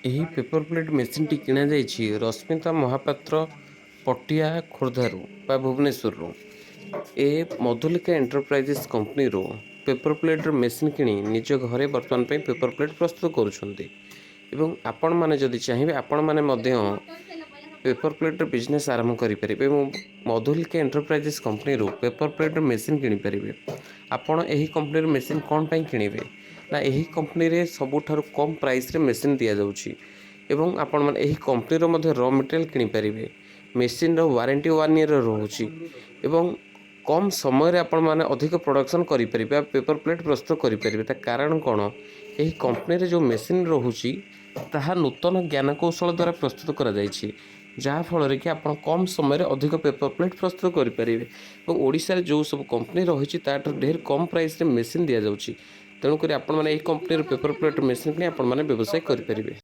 ଏହି paper plate ମେସିନ୍ଟି କିଣାଯାଇଛି Rashmita Mohapatra Patia ଖୋର୍ଦ୍ଧାରୁ ବା ଭୁବନେଶ୍ୱରରୁ। ଏ ମଧୁଲିକା ଏଣ୍ଟରପ୍ରାଇଜେସ୍ କମ୍ପାନୀରୁ ପେପର ପ୍ଲେଟ୍ର ମେସିନ୍ କିଣି ନିଜ ଘରେ ବର୍ତ୍ତମାନ ପାଇଁ ପେପର ପ୍ଲେଟ୍ ପ୍ରସ୍ତୁତ କରୁଛନ୍ତି। ଏବଂ ଆପଣମାନେ ଯଦି ଚାହିଁବେ ଆପଣମାନେ ମଧ୍ୟ ପେପର ପ୍ଲେଟ୍ର ବିଜନେସ୍ ଆରମ୍ଭ କରିପାରିବେ ଏବଂ ମଧୁଲିକା ଏଣ୍ଟରପ୍ରାଇଜେସ୍ କମ୍ପାନୀରୁ ପେପର ପ୍ଲେଟ୍ର ମେସିନ୍ କିଣିପାରିବେ। ଆପଣ ଏହି କମ୍ପାନୀର ମେସିନ୍ କ'ଣ ପାଇଁ କିଣିବେ ନା ଏହି କମ୍ପାନୀରେ ସବୁଠାରୁ କମ୍ ପ୍ରାଇସ୍ରେ ମେସିନ୍ ଦିଆଯାଉଛି ଏବଂ ଆପଣମାନେ ଏହି କମ୍ପାନୀର ମଧ୍ୟ ର ମେଟେରିଆଲ୍ କିଣିପାରିବେ। ମେସିନ୍ର ୱାରେଣ୍ଟି 1 ଇୟର୍ ରହୁଛି ଏବଂ କମ୍ ସମୟରେ ଆପଣମାନେ ଅଧିକ ପ୍ରଡ଼କ୍ସନ୍ କରିପାରିବେ ବା ପେପର ପ୍ଲେଟ୍ ପ୍ରସ୍ତୁତ କରିପାରିବେ। ତା କାରଣ କ'ଣ, ଏହି କମ୍ପାନୀରେ ଯେଉଁ ମେସିନ୍ ରହୁଛି ତାହା ନୂତନ ଜ୍ଞାନକୌଶଳ ଦ୍ୱାରା ପ୍ରସ୍ତୁତ କରାଯାଇଛି, ଯାହାଫଳରେ କି ଆପଣ କମ୍ ସମୟରେ ଅଧିକ ପେପର ପ୍ଲେଟ୍ ପ୍ରସ୍ତୁତ କରିପାରିବେ। ଏବଂ ଓଡ଼ିଶାରେ ଯେଉଁ ସବୁ କମ୍ପାନୀ ରହିଛି ତାଠାରୁ ଢେର କମ୍ ପ୍ରାଇସ୍ରେ ମେସିନ୍ ଦିଆଯାଉଛି। ତେଣୁକରି ଆପଣମାନେ ଏହି କମ୍ପାନୀର ପେପର ପ୍ଲେଟ୍ ମେସିନ୍ କିଣି ଆପଣମାନେ ବ୍ୟବସାୟ କରିପାରିବେ।